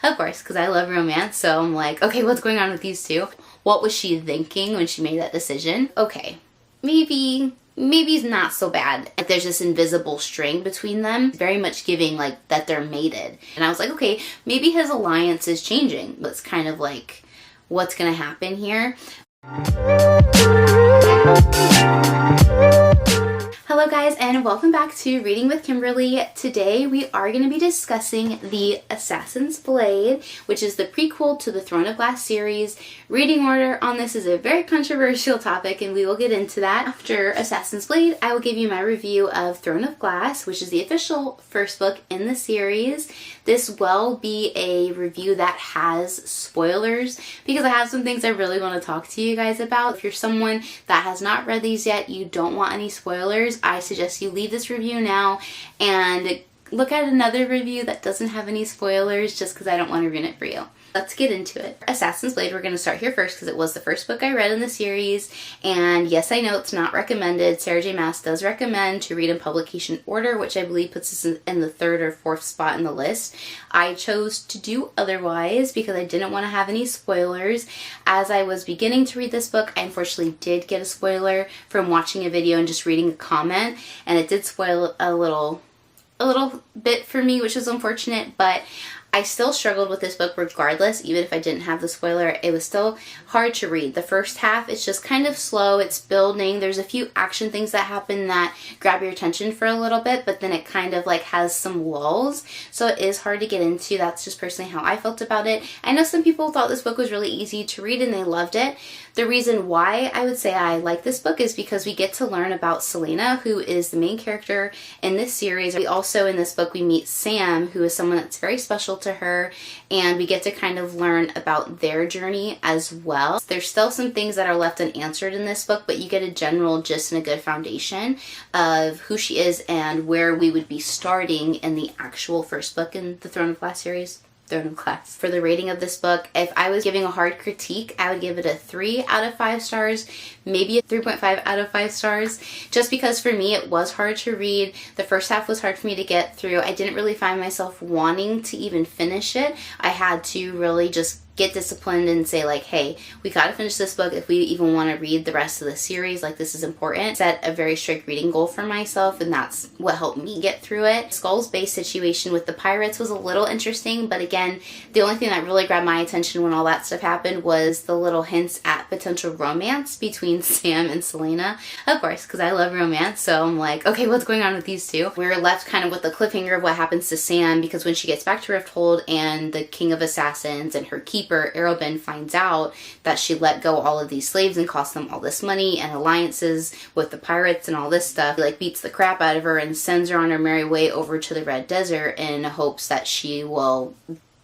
Of course, because I love romance, so I'm like, okay, what's going on with these two? What was she thinking when she made that decision? Okay, maybe it's not so bad. Like, there's this invisible string between them, very much giving like that they're mated. And I was like, okay, maybe his alliance is changing. It's kind of like, what's gonna happen here? Hello guys, and welcome back to Reading with Kimberly. Today we are going to be discussing The Assassin's Blade, which is the prequel to the Throne of Glass series. Reading order on this is a very controversial topic, and we will get into that. After Assassin's Blade, I will give you my review of Throne of Glass, which is the official first book in the series. This will be a review that has spoilers, because I have some things I really want to talk to you guys about. If you're someone that has not read these yet, you don't want any spoilers, I suggest you leave this review now and look at another review that doesn't have any spoilers, just because I don't want to ruin it for you. Let's get into it. Assassin's Blade, we're going to start here first because it was the first book I read in the series, and yes, I know it's not recommended. Sarah J Maas does recommend to read in publication order, which I believe puts us in the third or fourth spot in the list. I chose to do otherwise because I didn't want to have any spoilers. As I was beginning to read this book, I unfortunately did get a spoiler from watching a video and just reading a comment, and it did spoil a little bit for me, which was unfortunate, but I still struggled with this book regardless. Even if I didn't have the spoiler, it was still hard to read. The first half, it's just kind of slow. It's building. There's a few action things that happen that grab your attention for a little bit, but then it kind of like has some lulls. So it is hard to get into. That's just personally how I felt about it. I know some people thought this book was really easy to read and they loved it. The reason why I would say I like this book is because we get to learn about Selena, who is the main character in this series. We also, in this book, we meet Sam, who is someone that's very special to her, and we get to kind of learn about their journey as well. There's still some things that are left unanswered in this book, but you get a general gist and a good foundation of who she is and where we would be starting in the actual first book in the Throne of Glass series. Throne of Glass. For the rating of this book, if I was giving a hard critique, I would give it a 3 out of 5 stars, maybe a 3.5 out of 5 stars, just because for me it was hard to read. The first half was hard for me to get through. I didn't really find myself wanting to even finish it. I had to really just get disciplined and say like, hey, we gotta finish this book if we even want to read the rest of the series. Like, this is important. Set a very strict reading goal for myself, and that's what helped me get through it. Skull's base situation with the pirates was a little interesting, but again, the only thing that really grabbed my attention when all that stuff happened was the little hints at potential romance between Sam and Selena. Of course, because I love romance, so I'm like, okay, what's going on with these two? We're left kind of with the cliffhanger of what happens to Sam, because when she gets back to Rifthold and the King of Assassins and her keeper Arobin finds out that she let go all of these slaves and cost them all this money and alliances with the pirates and all this stuff, he like beats the crap out of her and sends her on her merry way over to the Red Desert in hopes that she will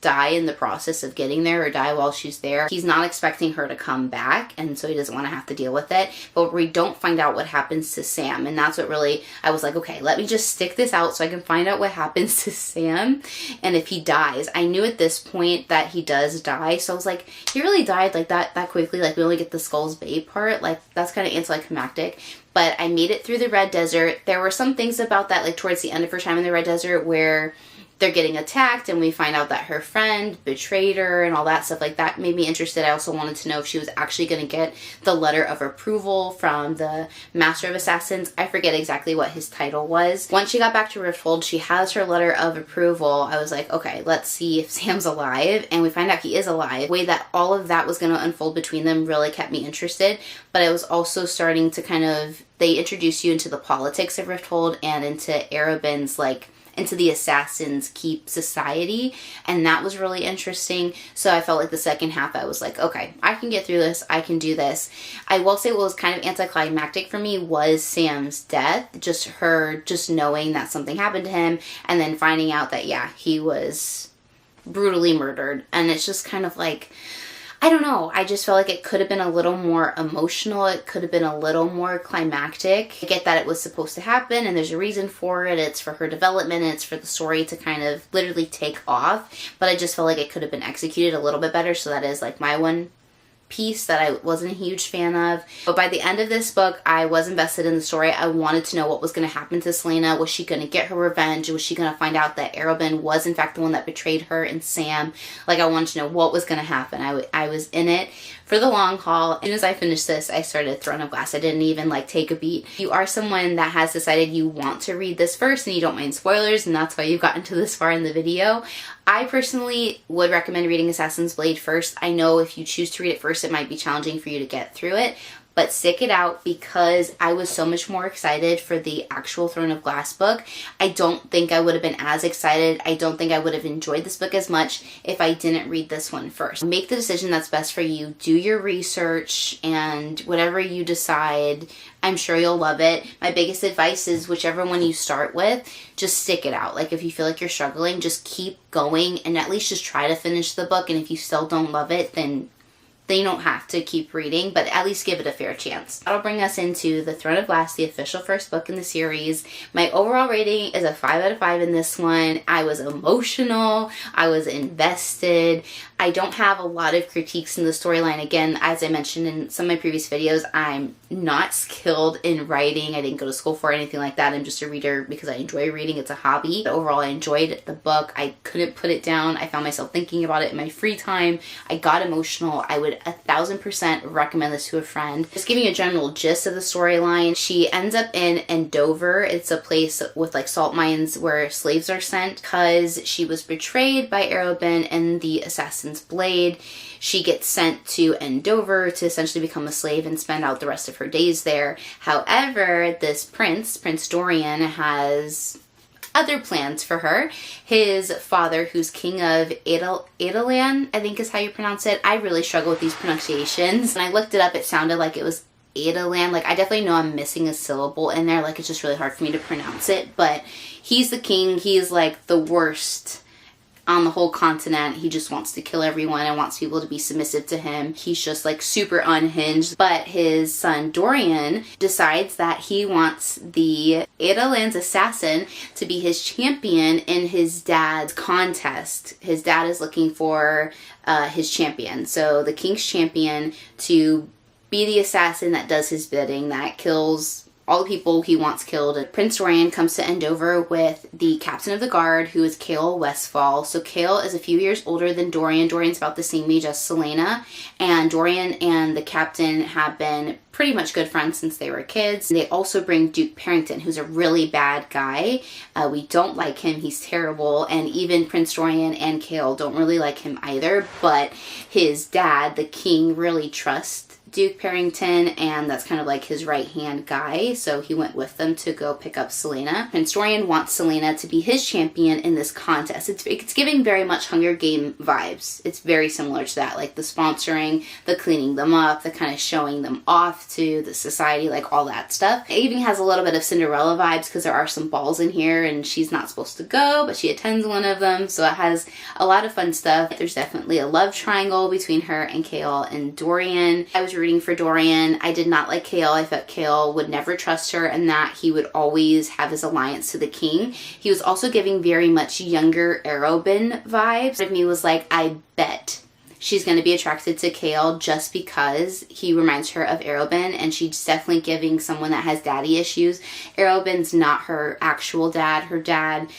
die in the process of getting there or die while she's there. He's not expecting her to come back, and so he doesn't want to have to deal with it. But we don't find out what happens to Sam, and that's what really, I was like, okay, let me just stick this out so I can find out what happens to Sam and if he dies. I knew at this point that he does die, so I was like, he really died like that quickly. Like, we only get the Skull's Bay part. Like, that's kind of anticlimactic. But I made it through the Red Desert. There were some things about that, like towards the end of her time in the Red Desert, where they're getting attacked and we find out that her friend betrayed her and all that stuff. Like, that made me interested. I also wanted to know if she was actually going to get the letter of approval from the Master of Assassins. I forget exactly what his title was. Once she got back to Rifthold, she has her letter of approval. I was like, okay, let's see if Sam's alive, and we find out he is alive. The way that all of that was going to unfold between them really kept me interested, but I was also starting to kind of, they introduce you into the politics of Rifthold and into Arobin's like into the Assassin's Keep society, and that was really interesting. So I felt like the second half I was like, okay, I can get through this, I can do this. I will say what was kind of anticlimactic for me was Sam's death, just her just knowing that something happened to him and then finding out that, yeah, he was brutally murdered. And it's just kind of like, I don't know, I just felt like it could have been a little more emotional. It could have been a little more climactic. I get that it was supposed to happen and there's a reason for it. It's for her development and it's for the story to kind of literally take off. But I just felt like it could have been executed a little bit better. So that is like my one piece that I wasn't a huge fan of. But by the end of this book, I was invested in the story. I wanted to know what was going to happen to Selena. Was she going to get her revenge? Was she going to find out that Arobin was in fact the one that betrayed her and Sam? Like, I wanted to know what was going to happen. I was in it for the long haul. As soon as I finished this, I started Throne of Glass. I didn't even like take a beat. If you are someone that has decided you want to read this first and you don't mind spoilers, and that's why you've gotten to this far in the video, I personally would recommend reading Assassin's Blade first. I know if you choose to read it first, it might be challenging for you to get through it, but stick it out because I was so much more excited for the actual Throne of Glass book. I don't think I would have been as excited. I don't think I would have enjoyed this book as much if I didn't read this one first. Make the decision that's best for you. Do your research, and whatever you decide, I'm sure you'll love it. My biggest advice is whichever one you start with, just stick it out. Like, if you feel like you're struggling, just keep going and at least just try to finish the book. And if you still don't love it, then you don't have to keep reading, but at least give it a fair chance. That'll bring us into The Throne of Glass, the official first book in the series. My overall rating is a 5 out of 5 in this one. I was emotional. I was invested. I don't have a lot of critiques in the storyline. Again, as I mentioned in some of my previous videos, I'm not skilled in writing. I didn't go to school for anything like that. I'm just a reader because I enjoy reading. It's a hobby. But overall, I enjoyed the book. I couldn't put it down. I found myself thinking about it in my free time. I got emotional. I would 1000% recommend this to a friend. Just giving you a general gist of the storyline. She ends up in Andover. It's a place with like salt mines where slaves are sent because she was betrayed by Arobin and the Assassin's Blade. She gets sent to Andover to essentially become a slave and spend out the rest of her days there. However, this Prince Dorian, has other plans for her. His father, who's king of Edalan, I think is how you pronounce it. I really struggle with these pronunciations. When I looked it up, it sounded like it was Edalan. Like, I definitely know I'm missing a syllable in there. Like, it's just really hard for me to pronounce it. But he's the king. He's like the worst on the whole continent. He just wants to kill everyone and wants people to be submissive to him. He's just like super unhinged. But his son Dorian decides that he wants the Edalan's assassin to be his champion in his dad's contest. His dad is looking for his champion. So the king's champion to be the assassin that does his bidding, that kills all the people he wants killed. Prince Dorian comes to Andover with the captain of the guard, who is Cale Westfall. So Cale is a few years older than Dorian. Dorian's about the same age as Selena. And Dorian and the captain have been pretty much good friends since they were kids. They also bring Duke Parrington, who's a really bad guy. We don't like him. He's terrible. And even Prince Dorian and Cale don't really like him either. But his dad, the king, really trusts Duke Parrington, and that's kind of like his right-hand guy, so he went with them to go pick up Selena. Prince Dorian wants Selena to be his champion in this contest. It's giving very much Hunger Game vibes. It's very similar to that, like the sponsoring, the cleaning them up, the kind of showing them off to the society, like all that stuff. It even has a little bit of Cinderella vibes because there are some balls in here and she's not supposed to go, but she attends one of them, so it has a lot of fun stuff. There's definitely a love triangle between her and Cale and Dorian. I was rooting for Dorian. I did not like Cale. I thought Cale would never trust her and that he would always have his alliance to the king. He was also giving very much younger Arobin vibes. Part of me was like, I bet she's going to be attracted to Cale just because he reminds her of Arobin, and she's definitely giving someone that has daddy issues. Arobin's not her actual dad. Her dad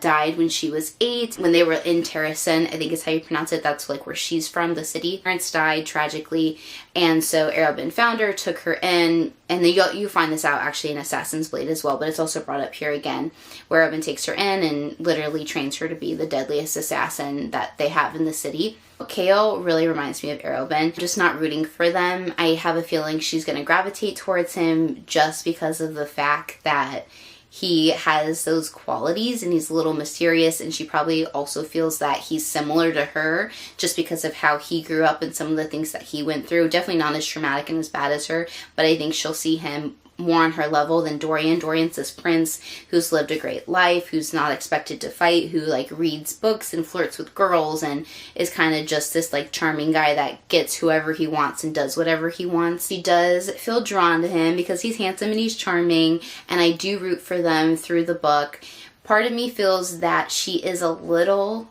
died when she was 8. When they were in Terrasen, I think is how you pronounce it. That's like where she's from, the city. Her parents died tragically, and so Arobin found her, took her in, and then you find this out actually in Assassin's Blade as well, but it's also brought up here again, where Arobin takes her in and literally trains her to be the deadliest assassin that they have in the city. Cale really reminds me of Arobin. I'm just not rooting for them. I have a feeling she's going to gravitate towards him just because of the fact that he has those qualities and he's a little mysterious, and she probably also feels that he's similar to her just because of how he grew up and some of the things that he went through. Definitely not as traumatic and as bad as her, but I think she'll see him more on her level than Dorian. Dorian's this prince who's lived a great life, who's not expected to fight, who like reads books and flirts with girls and is kind of just this like charming guy that gets whoever he wants and does whatever he wants. She does feel drawn to him because he's handsome and he's charming, and I do root for them through the book. Part of me feels that she is a little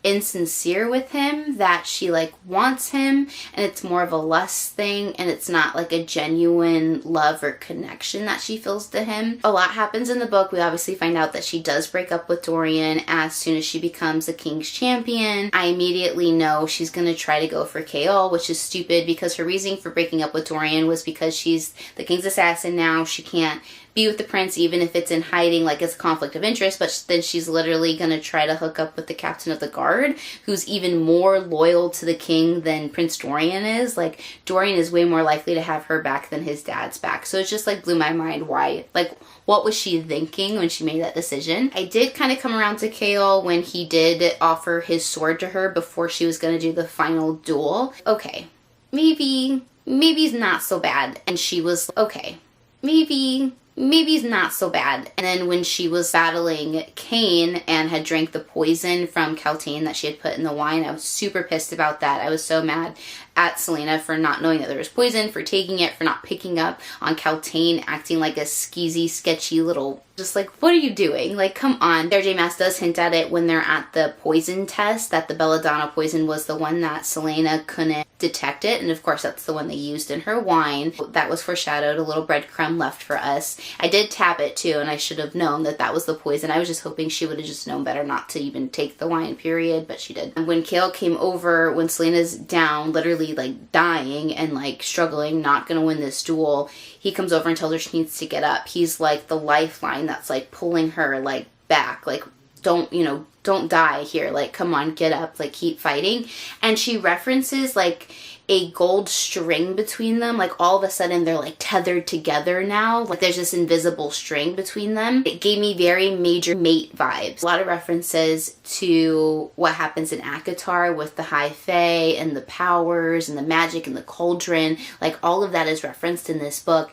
insincere with him, that she like wants him and it's more of a lust thing and it's not like a genuine love or connection that she feels to him. A lot happens in the book. We obviously find out that she does break up with Dorian as soon as she becomes the king's champion. I immediately know she's gonna try to go for Chaol, which is stupid because her reasoning for breaking up with Dorian was because she's the king's assassin now. She can't be with the prince even if it's in hiding, like it's a conflict of interest, but then she's literally gonna try to hook up with the captain of the guard, who's even more loyal to the king than Prince Dorian is. Like, Dorian is way more likely to have her back than his dad's back. So it just like blew my mind why, like, what was she thinking when she made that decision? I did kind of come around to Chaol when he did offer his sword to her before she was gonna do the final duel. Okay, maybe he's not so bad. And she was, okay, maybe he's not so bad. And then when she was battling Cain and had drank the poison from Caltaine that she had put in the wine, I was super pissed about that. I was so mad at Celaena for not knowing that there was poison, for taking it, for not picking up on Caltaine acting like a skeezy, sketchy little, just like, what are you doing? Like, come on. Sarah J Maas does hint at it when they're at the poison test, that the belladonna poison was the one that Celaena couldn't detect it, and of course that's the one they used in her wine. That was foreshadowed, a little breadcrumb left for us. I did tap it too, and I should have known that that was the poison. I was just hoping she would have just known better not to even take the wine, period, but she did. And when Chaol came over, when Celaena's down, literally like dying and like struggling, not gonna win this duel, he comes over and tells her she needs to get up. He's like the lifeline that's like pulling her like back, like, don't, you know, don't die here, like, come on, get up, like, keep fighting. And she references like a gold string between them, like all of a sudden they're like tethered together now, like there's this invisible string between them. It gave me very Major Mate vibes. A lot of references to what happens in ACOTAR with the High Fae and the powers and the magic and the cauldron, like all of that is referenced in this book.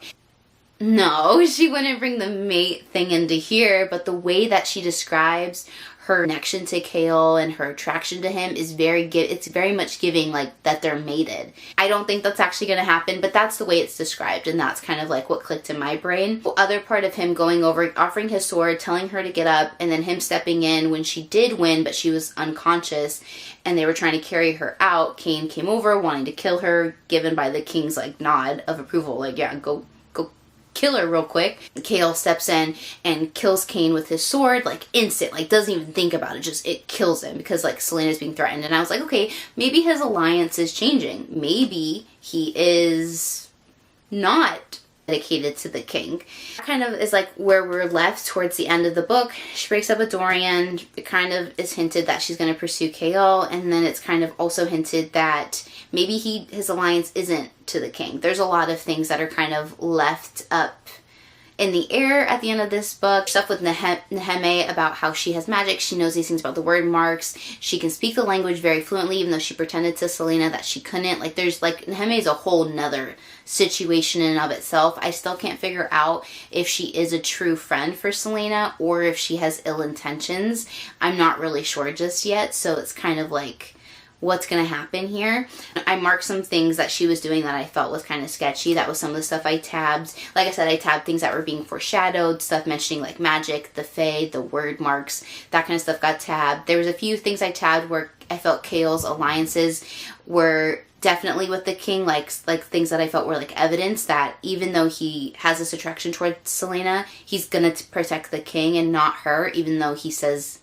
No, she wouldn't bring the mate thing into here, but the way that she describes her connection to Chaol and her attraction to him is it's very much giving like that they're mated. I don't think that's actually going to happen, but that's the way it's described, and that's kind of like what clicked in my brain. The other part of him going over, offering his sword, telling her to get up, and then him stepping in when she did win, but she was unconscious, and they were trying to carry her out. Cain came over, wanting to kill her, given by the king's like nod of approval, like, yeah, go kill her real quick. Chaol steps in and kills Cain with his sword, like instant, like doesn't even think about it, just it kills him because like Celaena's being threatened. And I was like, okay, maybe his alliance is changing. Maybe he is not dedicated to the king. That kind of is like where we're left towards the end of the book. She breaks up with Dorian. It kind of is hinted that she's going to pursue Chaol, and then it's kind of also hinted that maybe his alliance isn't to the king. There's a lot of things that are kind of left up in the air at the end of this book. Stuff with Neheme about how she has magic. She knows these things about the word marks. She can speak the language very fluently, even though she pretended to Celaena that she couldn't. Like, there's like, Neheme is a whole nother situation in and of itself. I still can't figure out if she is a true friend for Celaena or if she has ill intentions. I'm not really sure just yet, so it's kind of like, what's going to happen here? I marked some things that she was doing that I felt was kind of sketchy. That was some of the stuff I tabbed. Like I said, I tabbed things that were being foreshadowed, stuff mentioning like magic, the fae, the word marks, that kind of stuff got tabbed. There was a few things I tabbed where I felt Chaol's alliances were definitely with the king, like things that I felt were like evidence that even though he has this attraction towards Celaena, he's gonna protect the king and not her, even though he says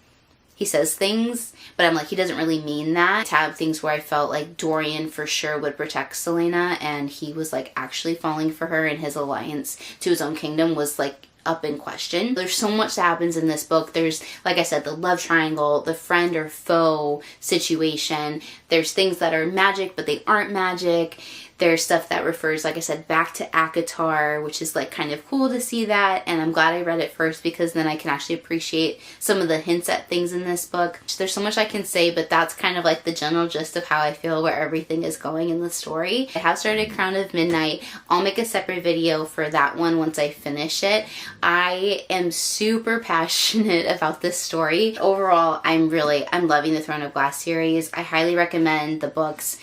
things, but I'm like, he doesn't really mean that. Tab things where I felt like Dorian for sure would protect Celaena, and he was like actually falling for her, and his alliance to his own kingdom was like up in question. There's so much that happens in this book. There's, like I said, the love triangle, the friend or foe situation. There's things that are magic, but they aren't magic. There's stuff that refers, like I said, back to ACOTAR, which is like kind of cool to see that. And I'm glad I read it first because then I can actually appreciate some of the hints at things in this book. There's so much I can say, but that's kind of like the general gist of how I feel where everything is going in the story. I have started Crown of Midnight. I'll make a separate video for that one once I finish it. I am super passionate about this story. Overall, I'm loving the Throne of Glass series. I highly recommend the books.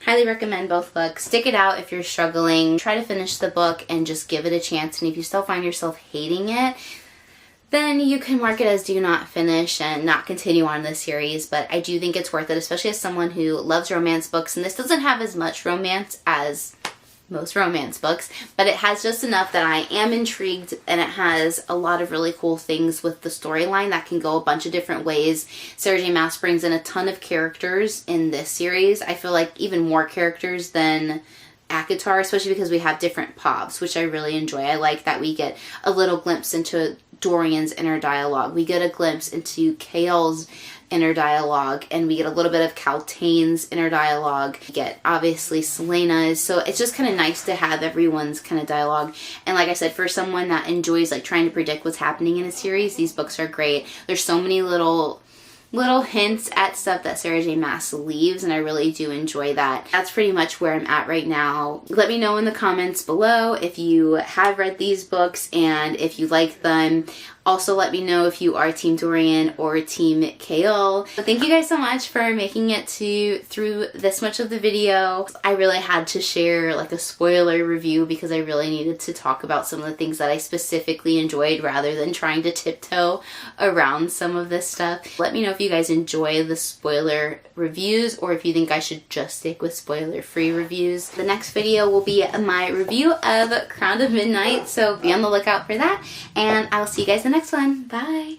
Highly recommend both books. Stick it out if you're struggling. Try to finish the book and just give it a chance. And if you still find yourself hating it, then you can mark it as do not finish and not continue on this series. But I do think it's worth it, especially as someone who loves romance books. And this doesn't have as much romance as most romance books, but it has just enough that I am intrigued, and it has a lot of really cool things with the storyline that can go a bunch of different ways. Sarah J Maas brings in a ton of characters in this series. I feel like even more characters than ACOTAR, especially because we have different POVs, which I really enjoy. I like that we get a little glimpse into Dorian's inner dialogue. We get a glimpse into Kale's inner dialogue, and we get a little bit of Kaltain's inner dialogue. We get obviously Selena's, so it's just kind of nice to have everyone's kind of dialogue. And like I said, for someone that enjoys like trying to predict what's happening in a series, these books are great. There's so many little hints at stuff that Sarah J Maas leaves, and I really do enjoy that. That's pretty much where I'm at right now. Let me know in the comments below if you have read these books and if you like them. Also, let me know if you are Team Dorian or Team Kale. So thank you guys so much for making it through this much of the video. I really had to share like a spoiler review because I really needed to talk about some of the things that I specifically enjoyed rather than trying to tiptoe around some of this stuff. Let me know if you guys enjoy the spoiler reviews or if you think I should just stick with spoiler-free reviews. The next video will be my review of Crown of Midnight, so be on the lookout for that, and I'll see you guys in the next one. Bye!